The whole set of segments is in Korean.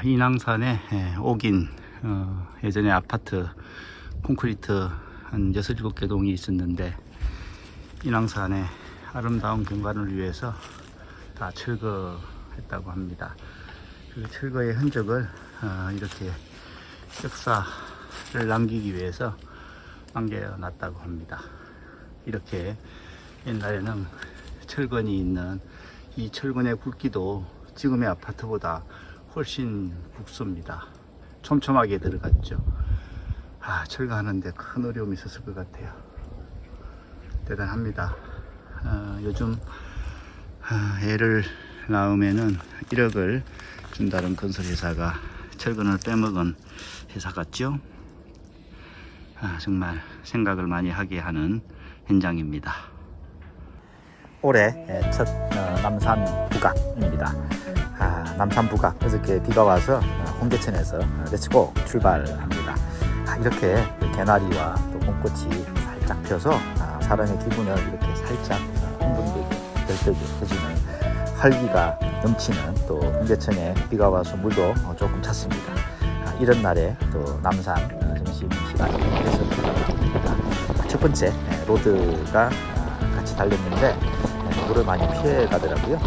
인왕산에 오긴 예전에 아파트 콘크리트 한 6, 7개 동이 있었는데 인왕산의 아름다운 경관을 위해서 다 철거했다고 합니다. 그 철거의 흔적을 이렇게 역사를 남기기 위해서 남겨놨다고 합니다. 이렇게 옛날에는 철근이 있는 이 철근의 굵기도 지금의 아파트보다 훨씬 굵습니다. 촘촘하게 들어갔죠. 철거하는데 큰 어려움이 있었을 것 같아요. 대단합니다. 요즘 애를 낳으면은 1억을 준다는 건설회사가 철근을 빼먹은 회사 같죠. 정말 생각을 많이 하게 하는 현장입니다. 올해 첫 남산 부각입니다. 남산 부각, 어저께 비가 와서 홍대천에서 렛츠고 출발합니다. 이렇게 개나리와 또 봄꽃이 살짝 펴서 사람의 기분을 이렇게 살짝 흥분되게 들뜨게 해주는 활기가 넘치는 또 홍대천에 비가 와서 물도 조금 찼습니다. 이런 날에 또 남산 점심시간이 돼서 들어갑니다. 첫 번째 로드가 같이 달렸는데 물을 많이 피해 가더라고요.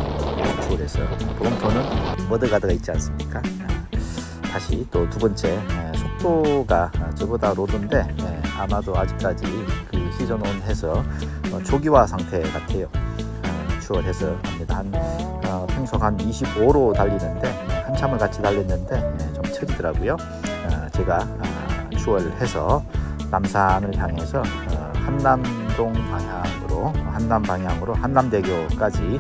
추월해서 브롬톤은 머드가드가 있지 않습니까? 다시 또 두 번째 속도가 저보다 로드인데 아마도 아직까지 그 시즌1 해서 초기화 상태 같아요. 추월해서 갑니다. 평소 한 25로 달리는데 한참을 같이 달렸는데 좀 처지더라고요. 제가 추월해서 남산을 향해서 한남동 방향으로 한남대교까지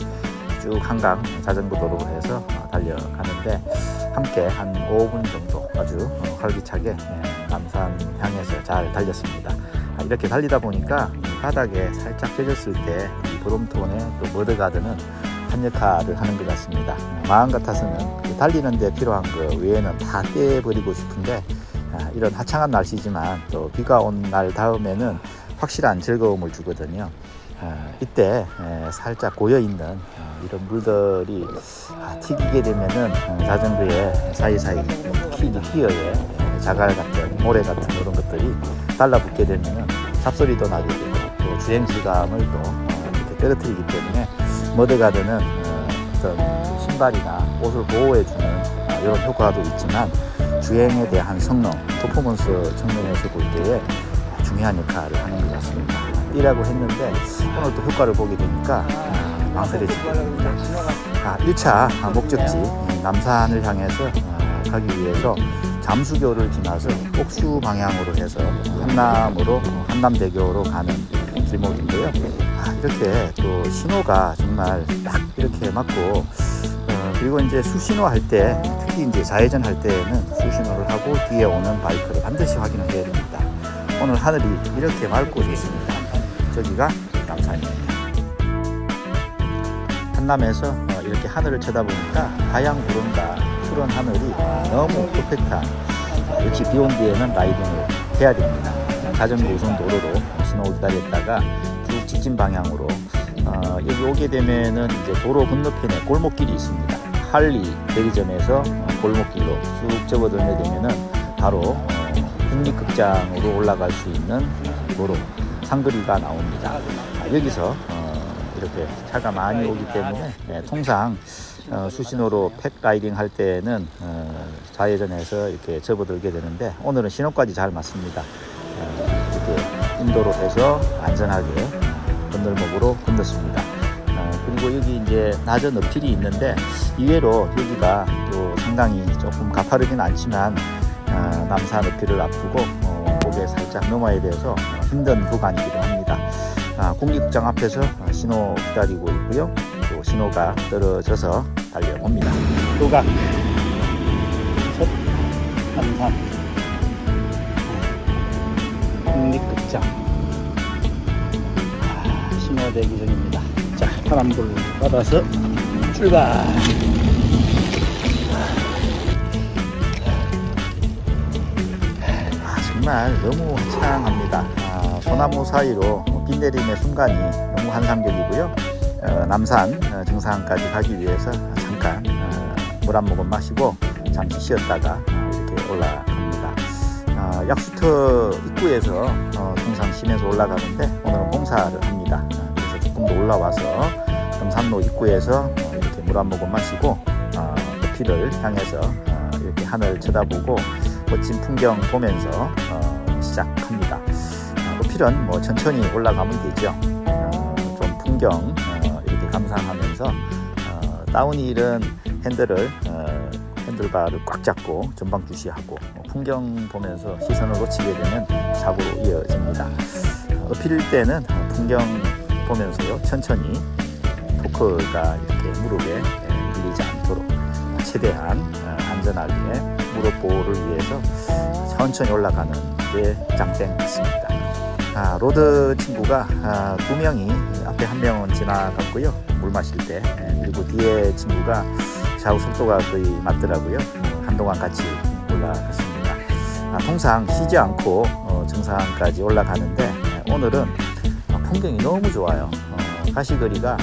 쭉 한강 자전거 도로로 해서 달려가는데 함께 한 5분 정도 아주 활기차게 남산 향해서 잘 달렸습니다. 이렇게 달리다 보니까 바닥에 살짝 젖었을 때 이 브롬톤의 또 머드가드는 한 역할을 하는 것 같습니다. 마음 같아서는 달리는 데 필요한 거 외에는 다 떼버리고 싶은데 이런 화창한 날씨지만 또 비가 온 날 다음에는 확실한 즐거움을 주거든요. 이때 살짝 고여있는 이런 물들이 튀기게 되면은 자전거에 사이사이 특히 티어에 자갈 같은 모래 같은 이런 것들이 달라붙게 되면은 잡소리도 나게 되고 또 주행 질감을 또 이렇게 떨어뜨리기 때문에 머드가드는 어떤 신발이나 옷을 보호해주는 이런 효과도 있지만 주행에 대한 성능, 퍼포먼스 측면에서 볼 때에 중요한 역할을 하는 것 같습니다. 뛰라고 했는데 오늘 또 효과를 보게 되니까 망설여지게 됩니다. 1차 목적지 남산을 향해서 가기 위해서 잠수교를 지나서 옥수 방향으로 해서 한남대교로 가는 길목인데요. 이렇게 또 신호가 정말 딱 이렇게 맞고 그리고 이제 수신호 할 때 특히 이제 좌회전 할 때에는 수신호를 하고 뒤에 오는 바이크를 반드시 확인을 해야 됩니다. 오늘 하늘이 이렇게 맑고 좋습니다. 저기가 남산입니다. 한남에서 이렇게 하늘을 쳐다보니까 하양 구름과 푸른 하늘이 너무 퍼펙트한, 역시 비 온 뒤에는 라이딩을 해야 됩니다. 자전거 우선 도로로 신호 기다렸다가 쭉 직진 방향으로 여기 오게 되면은 이제 도로 건너편에 골목길이 있습니다. 할리 대리점에서 골목길로 쭉 접어들게 되면은 바로 국립극장으로 올라갈 수 있는 도로 상거리가 나옵니다. 여기서 이렇게 차가 많이 오기 때문에 통상 수신호로 팩 라이딩 할 때는 좌회전해서 이렇게 접어들게 되는데 오늘은 신호까지 잘 맞습니다. 이렇게 인도로 해서 안전하게 건널목으로 건넜습니다. 그리고 여기 이제 낮은 어필이 있는데 이외로 여기가 또 상당히 조금 가파르진 않지만 남산 어필을 앞두고 목에 살짝 넘어야 돼서 힘든 구간이기도 합니다. 국립극장 앞에서 신호 기다리고 있고요. 또 신호가 떨어져서 달려옵니다. 또각 첫 남산 국립극장 신호 대기 중입니다. 자, 파란불 받아서 출발. 정말 너무 화창합니다. 소나무 사이로 비 내림의 순간이 너무 환상적이고요. 남산 정상까지 가기 위해서 잠깐 물 한 모금 마시고 잠시 쉬었다가 이렇게 올라갑니다. 약수터 입구에서 통상 쉬면서 올라가는데 오늘은 봉사를 합니다. 그래서 조금 더 올라와서 등산로 입구에서 이렇게 물 한 모금 마시고 높이를 향해서 이렇게 하늘 쳐다보고 멋진 풍경 보면서 시작합니다. 높이는 뭐 천천히 올라가면 되죠. 좀 풍경 이렇게 감상하면서 다운힐은 핸들바를 꽉 잡고 전방 주시하고 풍경 보면서 시선을 놓치게 되면 사고로 이어집니다. 어필 때는 풍경 보면서요 천천히 토크가 이렇게 무릎에 밀리지 않도록 최대한 안전하게 무릎 보호를 위해서 천천히 올라가는 게 장땡 같습니다. 로드 친구가 2명이 앞에 1명은 지나갔고요. 물 마실 때. 그리고 뒤에 친구가 좌우 속도가 거의 맞더라고요. 한동안 같이 올라갔습니다. 통상 쉬지 않고 정상까지 올라가는데 오늘은 풍경이 너무 좋아요. 가시거리가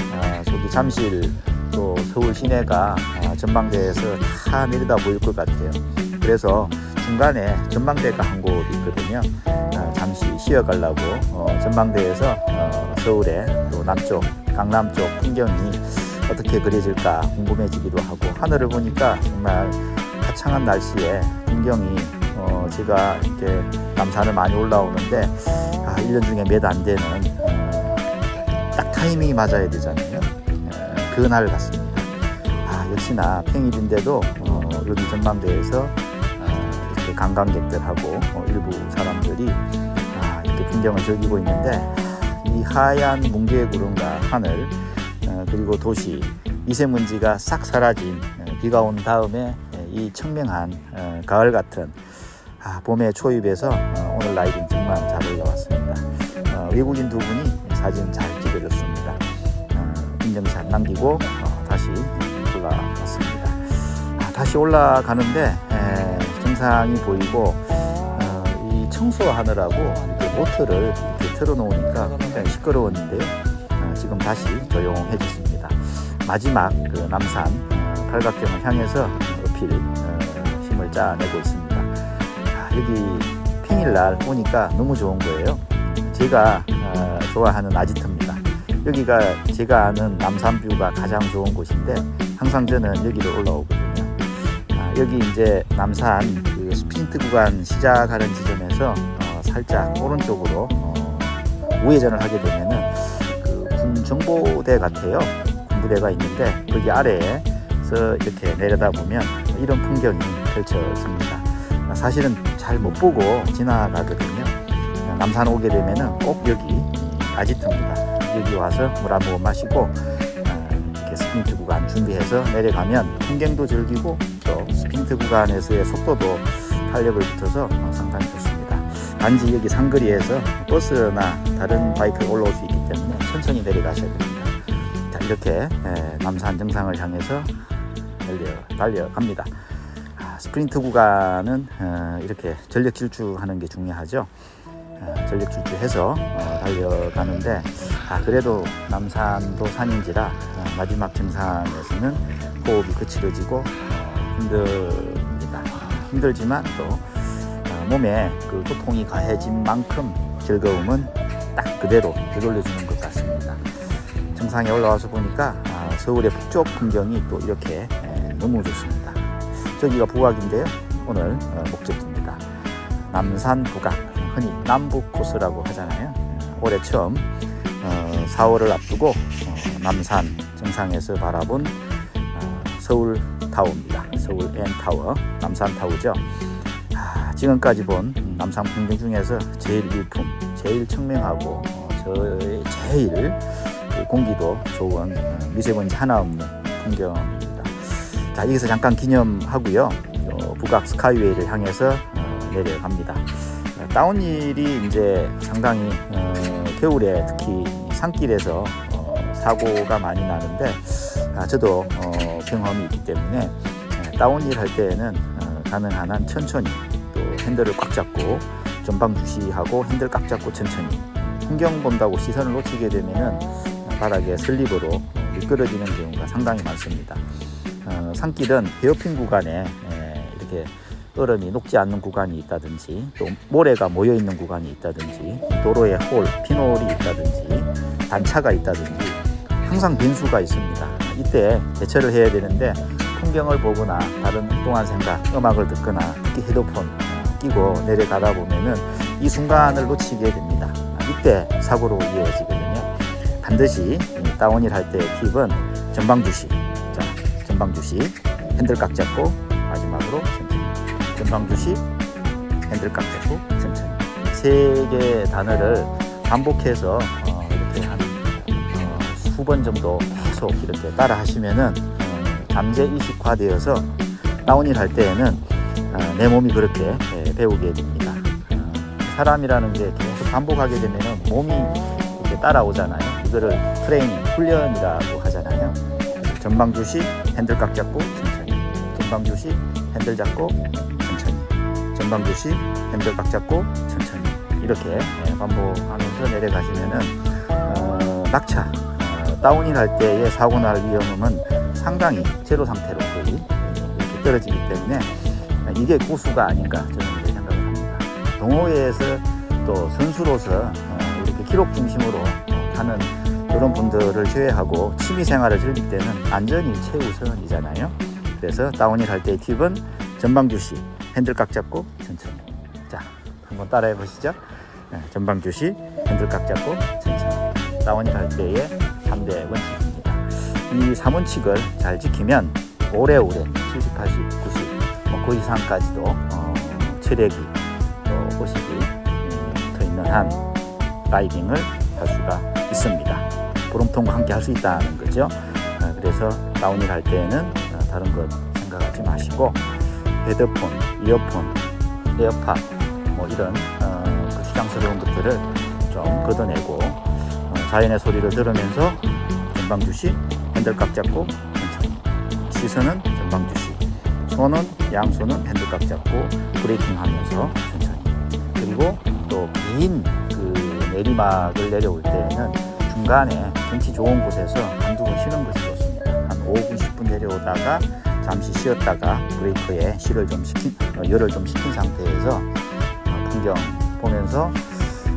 저기 잠실 또 서울 시내가 전망대에서 다 내려다 보일 것 같아요. 그래서 중간에 전망대가 한 곳 있거든요. 잠시 쉬어가려고 전망대에서 서울의 또 남쪽 강남 쪽 풍경이 어떻게 그려질까 궁금해지기도 하고 하늘을 보니까 정말 화창한 날씨에 풍경이 제가 이렇게 남산을 많이 올라오는데 1년 중에 몇 안 되는 딱 타이밍이 맞아야 되잖아요. 그날 같습니다. 역시나 평일인데도 여기 전망대에서 이렇게 관광객들하고 일부 사람들이 이렇게 풍경을 즐기고 있는데 이 하얀 뭉게의 구름과 하늘 그리고 도시 미세먼지가 싹 사라진 비가 온 다음에 이 청명한 가을 같은 봄의 초입에서 오늘 라이딩 정말 잘 올라왔습니다. 외국인 두 분이 사진 잘 찍어줬습니다. 인증샷 남기고 다시 올라왔습니다. 다시 올라가는데 정상이 보이고 이 청소하느라고 이렇게 모터를 이렇게 틀어놓으니까 굉장히 시끄러웠는데요. 지금 다시 조용해졌습니다. 마지막 그 남산 팔각정을 향해서 어필 힘을 짜내고 있습니다. 여기 평일날 오니까 너무 좋은 거예요. 제가 좋아하는 아지트입니다. 여기가 제가 아는 남산뷰가 가장 좋은 곳인데 항상 저는 여기를 올라오거든요. 여기 이제 남산 그 스프린트 구간 시작하는 지점에서 살짝 오른쪽으로 우회전을 하게 되면은 그 군정보대 같아요. 군부대가 있는데 거기 아래에서 이렇게 내려다 보면 이런 풍경이 펼쳐집니다. 사실은 잘 못 보고 지나가거든요. 남산 오게 되면은 꼭 여기 아지트입니다. 여기 와서 물 한 모금 마시고 이렇게 스프린트 구간 준비해서 내려가면 풍경도 즐기고 또 스프린트 구간에서의 속도도 탄력을 붙여서 상당히 좋습니다. 단지 여기 상거리에서 버스나 다른 바이크가 올라올 수 있기 때문에 천천히 내려가셔야 됩니다. 자, 이렇게 남산 정상을 향해서 달려갑니다. 스프린트 구간은 이렇게 전력 질주하는 게 중요하죠. 전력 질주해서 달려가는데 그래도 남산도 산인지라 마지막 정상에서는 호흡이 거칠어지고 힘듭니다. 힘들지만 또 몸에 그 고통이 가해진 만큼 즐거움은 딱 그대로 되돌려주는 것 같습니다. 정상에 올라와서 보니까 서울의 북쪽 풍경이 또 이렇게 너무 좋습니다. 저기가 북악인데요. 오늘 목적지입니다. 남산 북악, 흔히 남북 코스라고 하잖아요. 올해 처음 4월을 앞두고 남산 정상에서 바라본 서울 타워입니다. 서울 N타워, 남산 타워죠. 지금까지 본 남산 풍경 중에서 제일 일품, 제일 청명하고 제일 공기도 좋은 미세먼지 하나 없는 풍경입니다. 자, 여기서 잠깐 기념하고요. 북악 스카이웨이를 향해서 내려갑니다. 다운힐이 이제 상당히 겨울에 특히 산길에서 사고가 많이 나는데 저도 경험이 있기 때문에 다운힐 할 때에는 가능한 한 천천히 또 핸들을 꽉 잡고 전방 주시하고 핸들 꽉 잡고 천천히 풍경 본다고 시선을 놓치게 되면은 바닥에 슬립으로 미끄러지는 경우가 상당히 많습니다. 산길은 헤어핀 구간에 이렇게 얼음이 녹지 않는 구간이 있다든지 또 모래가 모여 있는 구간이 있다든지 도로에 홀, 핀홀이 있다든지 단차가 있다든지 항상 변수가 있습니다. 이때 대처를 해야 되는데 풍경을 보거나 다른 엉뚱한 생각, 음악을 듣거나 특히 헤드폰 끼고 내려가다 보면은 이 순간을 놓치게 됩니다. 이때 사고로 이어지거든요. 반드시 다운힐 할 때의 팁은 전방주시. 자, 전방주시, 핸들 깍 잡고 마지막으로 천천히. 전방주시, 핸들 깍 잡고 천천히. 세 개의 단어를 반복해서 이렇게 한 수번 정도 계속 이렇게 따라 하시면은 잠재 이식화되어서 다운힐 할 때에는 내 몸이 그렇게 배우게 됩니다. 사람이라는 게 계속 반복하게 되면은 몸이 이렇게 따라오잖아요. 이거를 트레이닝, 훈련이라고 하잖아요. 전방주시, 핸들 깍 잡고 천천히. 전방주시, 핸들 잡고 천천히. 전방주시, 핸들 깍 잡고 천천히. 이렇게 반복하면서 내려가시면은 낙차, 다운힐 할 때의 사고 날 위험은 상당히 제로 상태로 거의 이렇게 떨어지기 때문에 이게 고수가 아닌가 저는 이렇게 생각을 합니다. 동호회에서 또 선수로서 이렇게 기록 중심으로 하는 그런 분들을 제외하고 취미 생활을 즐길 때는 안전이 최우선이잖아요. 그래서 다운힐 할 때의 팁은 전방주시, 핸들 깍 잡고 천천히. 자, 한번 따라해 보시죠. 전방주시, 핸들 각 잡고 천천히. 다운힐 할 때의 3대 원칙입니다. 이 3원칙을 잘 지키면 오래오래 70, 80, 90, 그 이상까지도 체력이 또 의식이 붙어 있는 한 라이딩을 할 수가 있습니다. 보름통과 함께 할 수 있다는 거죠. 그래서 다운힐 할 때는 다른 것 생각하지 마시고 헤드폰, 이어폰, 에어팟 뭐 이런 수장스러운 것들을 좀 걷어내고 자연의 소리를 들으면서 전방주시, 핸들 깍 잡고 천천히. 시선은 전방주시, 손은 양손은 핸들 깍 잡고 브레이킹 하면서 천천히. 그리고 또 긴 그 내리막을 내려올 때는 중간에 경치 좋은 곳에서 한두 번 쉬는 것이 좋습니다. 한 5분, 10분 내려오다가 잠시 쉬었다가 브레이크에 열을 좀 식힌 상태에서 풍경 보면서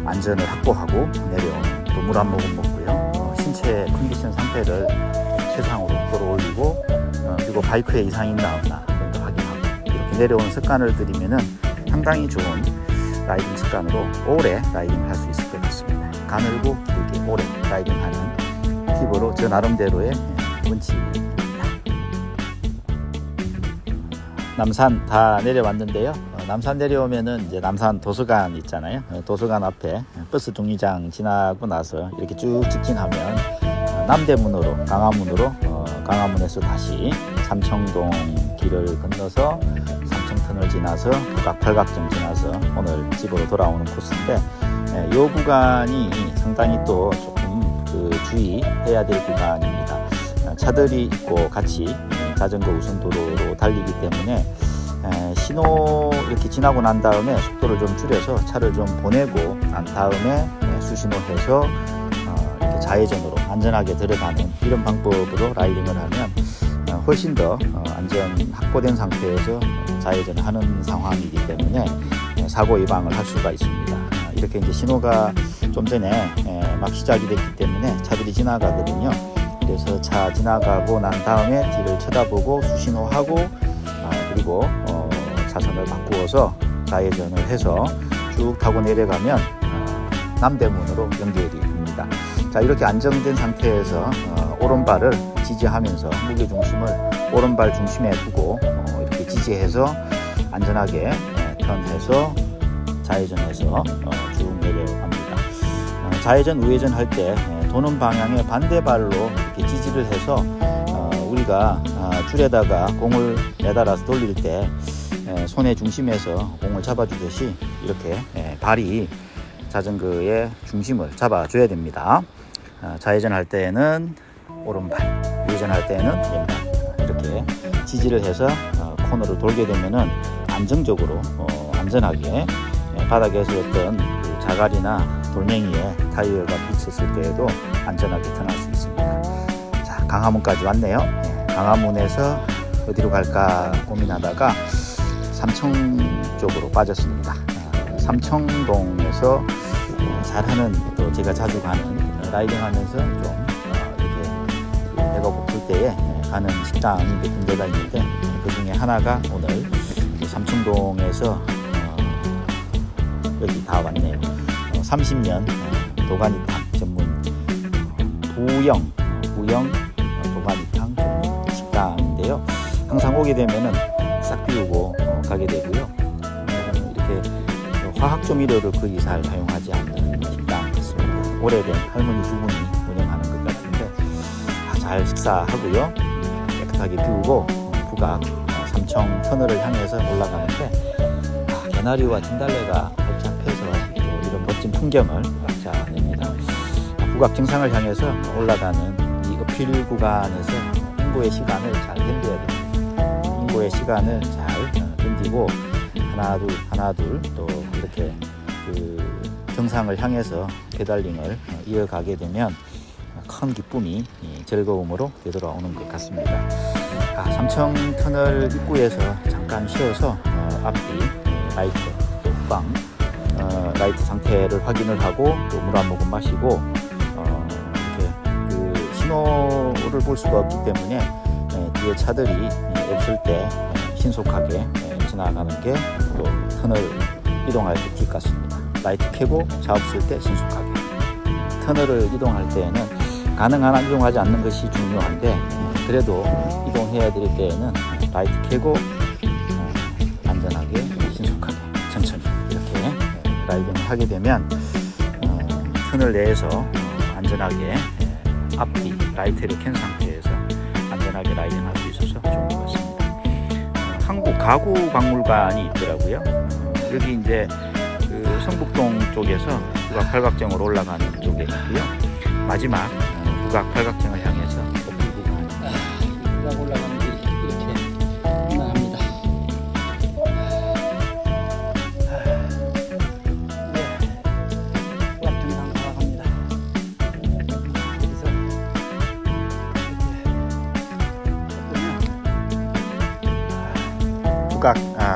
안전을 확보하고 내려오는, 또 물 한 모금 먹고요. 신체 컨디션 상태를 최상으로 끌어올리고 그리고 바이크에 이상이 있나 없나 확인하고 이렇게 내려오는 습관을 들이면은 상당히 좋은 라이딩 습관으로 오래 라이딩을 할 수 있을 것 같습니다. 가늘고 길게 오래 라이딩하는 팁으로 저 나름대로의 원칙입니다. 남산 다 내려왔는데요. 남산 내려오면은 이제 남산 도서관 있잖아요. 도서관 앞에 버스 정류장 지나고 나서 이렇게 쭉 직진하면 남대문으로, 강화문으로, 강화문에서 다시 삼청동 길을 건너서 삼청터널 지나서 북악 팔각정 지나서 오늘 집으로 돌아오는 코스인데, 이 구간이 상당히 또 조금 주의해야 될 구간입니다. 차들이 있고 같이 자전거 우선도로로 달리기 때문에 신호 이렇게 지나고 난 다음에 속도를 좀 줄여서 차를 좀 보내고 난 다음에 수신호해서 이렇게 좌회전으로 안전하게 들어가는 이런 방법으로 라이딩을 하면 훨씬 더 안전 확보된 상태에서 좌회전을 하는 상황이기 때문에 사고 예방을 할 수가 있습니다. 이렇게 이제 신호가 좀 전에 막 시작이 됐기 때문에 차들이 지나가거든요. 그래서 차 지나가고 난 다음에 뒤를 쳐다보고 수신호하고 그리고 차선을 바꾸어서 좌회전을 해서 쭉 타고 내려가면 남대문으로 연결이 됩니다. 자, 이렇게 안정된 상태에서 오른발을 지지하면서 무게중심을 오른발 중심에 두고 이렇게 지지해서 안전하게 턴해서 좌회전해서 쭉 내려갑니다. 좌회전, 우회전 할 때 도는 방향의 반대발로 이렇게 지지를 해서 우리가 줄에다가 공을 매달아서 돌릴 때 손의 중심에서 공을 잡아주듯이 이렇게 발이 자전거의 중심을 잡아줘야 됩니다. 좌회전 할 때는 오른발, 우회전 할 때는 왼발 이렇게 지지를 해서 코너를 돌게 되면은 안정적으로 안전하게 바닥에서 어떤 자갈이나 돌멩이에 타이어가 부딪혔을 때에도 안전하게 턴할 수 있습니다. 자, 강화문까지 왔네요. 강화문에서 어디로 갈까 고민하다가 삼청 쪽으로 빠졌습니다. 삼청동에서 잘하는, 또 제가 자주 가는, 라이딩하면서 좀 이렇게 배가 고플 때에 가는 식당이 몇 군데가 있는데, 그 중에 하나가 오늘 삼청동에서 여기 다 왔네요. 30년 도가니탕 전문 부영 도가니탕 전문 식당인데요. 항상 오게 되면은 싹 비우고 가게 되고요. 이렇게 화학 조미료를 거의 잘 사용하지 않는 식당 같습니다. 오래된 할머니 두 분이 운영하는 것 같은데, 잘 식사하고요. 깨끗하게 비우고 북악 삼청 터널을 향해서 올라가는데, 개나리와 진달래가 활짝펴서 이런 멋진 풍경을 잡아냅니다. 북악 정상을 향해서 올라가는 이 어필 구간에서 인고의 시간을 잘 견뎌야 됩니다. 인고의 시간을 잘 견디고 하나 둘 또 이렇게 그 정상을 향해서 페달링을 이어가게 되면 큰 기쁨이 즐거움으로 되돌아오는 것 같습니다. 삼청 터널 입구에서 잠깐 쉬어서 앞뒤 라이트 후방 라이트 상태를 확인을 하고 또 물 한 모금 마시고 이렇게 그 신호를 볼 수가 없기 때문에 뒤에 차들이 없을 때 신속하게 지나가는 게 또 터널 이동할 때 팁 같습니다. 라이트 켜고 차 없을 때 신속하게. 터널을 이동할 때에는 가능한 한 이동하지 않는 것이 중요한데, 그래도 이동해야 될 때에는 라이트 켜고 안전하게 신속하게 천천히 이렇게 라이딩을 하게 되면 터널 내에서 안전하게 앞뒤 라이트를 켠 상태에서 안전하게 라이딩할 수 있어서 좋은 것 같습니다. 한국 가구박물관이 있더라고요. 여기 이제 그 성북동 쪽에서 북악 팔각정으로 올라가는 쪽에 있고요. 마지막 북악 팔각정을 향해서 어필 구간. 북악 올라가는 길이 이렇게 나갑니다. 북악 정상 올라갑니다. 그래서 이렇게 북악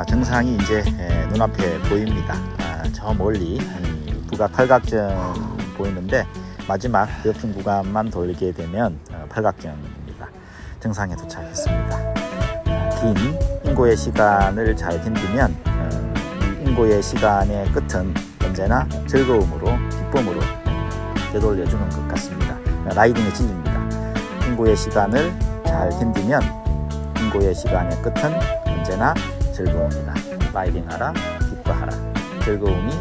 정상이 이제 눈앞에 보입니다. 저 멀리 북악 팔각정 보이는데, 마지막 옆인 구간만 돌게 되면 팔각정입니다. 정상에 도착했습니다. 긴 인고의 시간을 잘 견디면 이 인고의 시간의 끝은 언제나 즐거움으로 기쁨으로 되돌려주는 것 같습니다. 라이딩의 진리입니다. 인고의 시간을 잘 견디면 인고의 시간의 끝은 언제나 즐거움이다. 라이딩하라, 기뻐하라. 즐거움이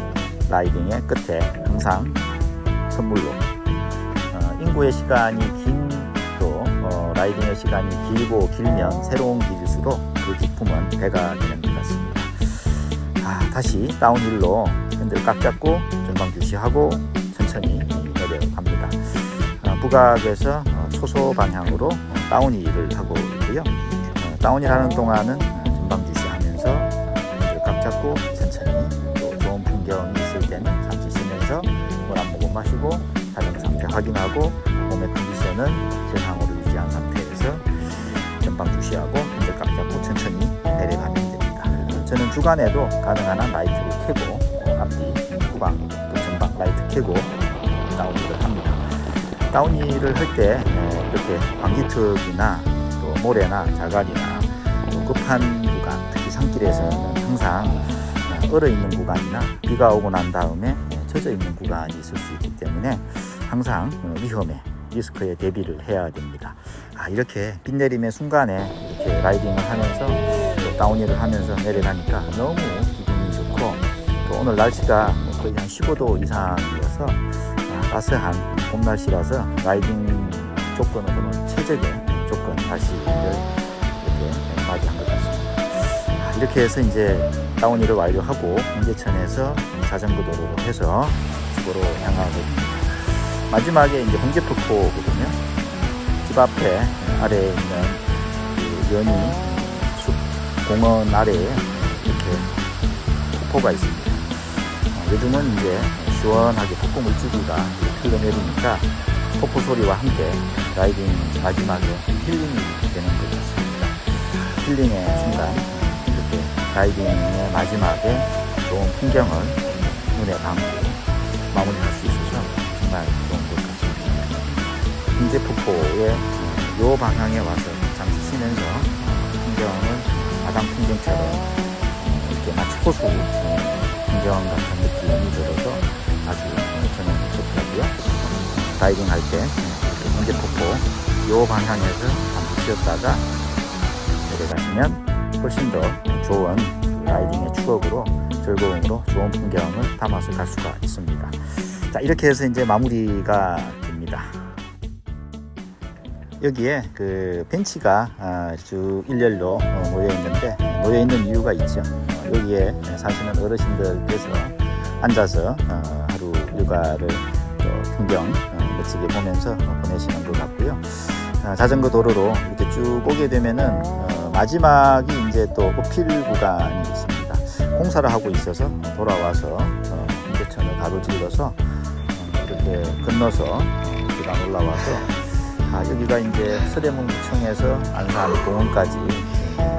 라이딩의 끝에 항상 선물로. 인고의 시간이 긴 또 라이딩의 시간이 길면 새로운 길일수록 그 기쁨은 배가 되는 것 같습니다. 다시 다운힐로 핸들 꽉 잡고 전방 주시하고 천천히 내려갑니다. 북악에서 초소 방향으로 다운힐을 하고 있고요. 다운힐 하는 동안은 전방 주시하면서 핸들 꽉 잡고 천천히, 또 좋은 풍경이 있을 때는 잠시 쉬면서 물 한 모금 마시고 자전 상태 확인하고 몸의 컨디션은 정상으로 유지한 상태에서 전방 주시하고 핸들 꽉 잡고 천천히 내려가면 됩니다. 저는 주간에도 가능한 한 라이트를 켜고 앞뒤 후방 또 전방 라이트 켜고 다운힐을 합니다. 다운힐을 할 때 이렇게 방지턱이나 또 모래나 자갈이나 또 급한 구간, 특히 산길에서는 항상 얼어 있는 구간이나 비가 오고 난 다음에 젖어 있는 구간이 있을 수 있기 때문에 항상 위험에, 리스크에 대비를 해야 됩니다. 이렇게 빗 내림의 순간에 이렇게 라이딩을 하면서 또 다운힐을 하면서 내려가니까 너무 기분이 좋고, 또 오늘 날씨가 거의 한 15도 이상이어서 따스한 봄 날씨라서 라이딩 조건으로는 최적의 조건 날씨를 이렇게 맞이한 것 같습니다. 이렇게 해서 이제 다운힐을 완료하고 홍제천에서 자전거 도로로 해서 집으로 향하고 있습니다. 마지막에 이제 홍제폭포거든요. 집 앞에 아래에 있는 그 연희 숲 공원 아래에 이렇게 폭포가 있습니다. 요즘은 이제 시원하게 폭포 물줄기가 흘러내리니까 폭포 소리와 함께 라이딩 마지막에 힐링이 되는 것 같습니다. 힐링의 순간 이렇게 라이딩의 마지막에 좋은 풍경을 눈에 담고 마무리할 수 있어서 정말 좋은 것 같습니다. 홍제폭포의 요 방향에 와서 잠시 쉬면서 풍경을 바당 풍경처럼 이렇게 마치 호수 풍경 같은 느낌이 들어서 아주 저는 좋더라고요. 라이딩 할 때 홍제폭포 요 방향에서 잠시 쉬었다가 내려가시면 훨씬 더 좋은 라이딩의 추억으로 즐거움으로 좋은 풍경을 담아서 갈 수가 있습니다. 자, 이렇게 해서 이제 마무리가 됩니다. 여기에 그 벤치가 쭉 일렬로 모여 있는데 모여 있는 이유가 있죠. 여기에 사시는 어르신들께서 앉아서 하루 일과를 풍경 멋지게 보면서 보내시는 것 같고요. 자전거 도로로 이렇게 쭉 오게 되면은 마지막이 이제 또 어필 구간이 있습니다. 공사를 하고 있어서 돌아와서 홍제천을 가로질러서 이렇게 건너서 계단 올라와서 여기가 이제 서대문구청에서 안산공원까지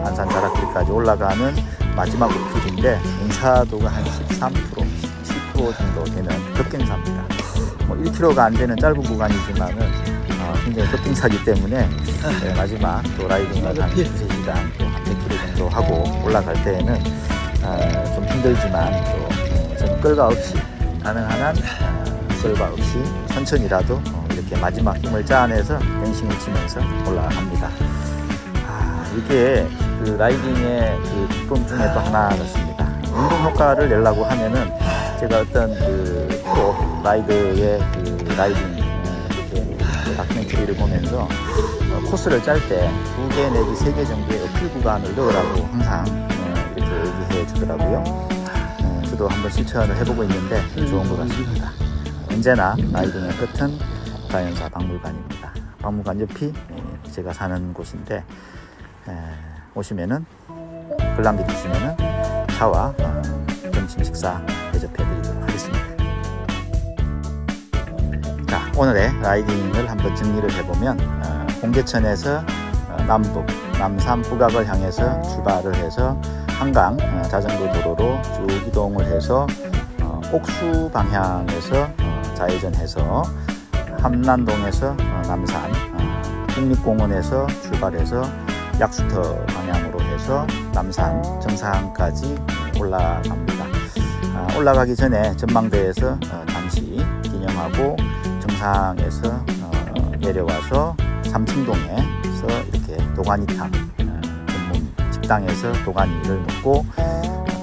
안산자락길까지 올라가는 마지막 어필인데 인사도가 한 13%, 10% 정도 되는 급경사입니다. 뭐 1km가 안 되는 짧은 구간이지만은 굉장히 급경사기 때문에 마지막 또 라이딩을 한 2-3시간 또 한 100km 정도 하고 올라갈 때에는 좀 힘들지만 또 저는 끌과 없이 가능한 한 끌과 없이 천천히라도 이렇게 마지막 힘을 짜내서 댄싱을 치면서 올라갑니다. 이게 그 라이딩의 그 기쁨 중에 또 하나 같습니다. 운동 효과를 내려고 하면은 제가 어떤 그 프로 라이더의 그 라이딩 이렇게 다큐멘터리를 보면서 코스를 짤 때 2개 내지 3개 정도의 어필 구간을 넣으라고 항상 이렇게 얘기해 주더라고요. 저도 한번 실천을 해보고 있는데 좋은 것 같습니다. 언제나 라이딩의 끝은 자연사 박물관입니다. 박물관 옆이 제가 사는 곳인데 오시면은 관람객 주시면은 차와 점심 식사 대접해 드리도록 하겠습니다. 자, 오늘의 라이딩을 한번 정리를 해보면 홍제천에서 남북 남산 북악을 향해서 출발을 해서 한강 자전거 도로로 쭉 이동을 해서 옥수 방향에서 좌회전해서 함난동에서 남산 국립공원에서 출발해서 약수터 방향으로 해서 남산 정상까지 올라갑니다. 올라가기 전에 전망대에서 잠시 기념하고 정상에서 내려와서 삼층동에서 이렇게 도가니탕 전문 식당에서 도가니를 먹고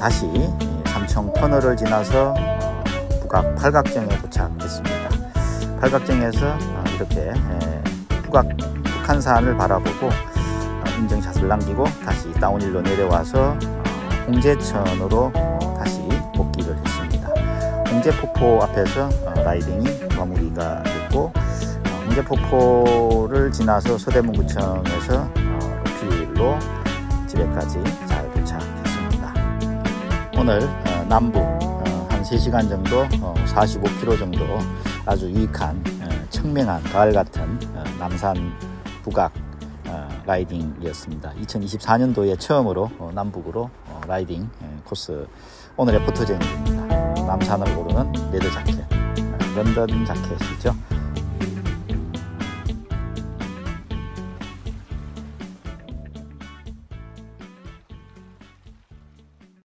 다시 삼청 터널을 지나서 북악 팔각정에 도착했습니다. 팔각정에서 이렇게 북한산을 바라보고 인증샷을 남기고 다시 다운힐로 내려와서 홍제천으로 다시 복귀를 했습니다. 홍제폭포 앞에서 라이딩이 마무리가 됐고 홍제폭포를 지나서 서대문구청에서 어필로 집에까지 잘 도착했습니다. 오늘 남북 한 3시간 정도 45km 정도 아주 유익한 청명한 가을 같은 남산 북악 라이딩이었습니다. 2024년도에 처음으로 남북으로 라이딩 코스 오늘의 포토제닉입니다. 남산을 오르는 레더 자켓, 런던 자켓이죠.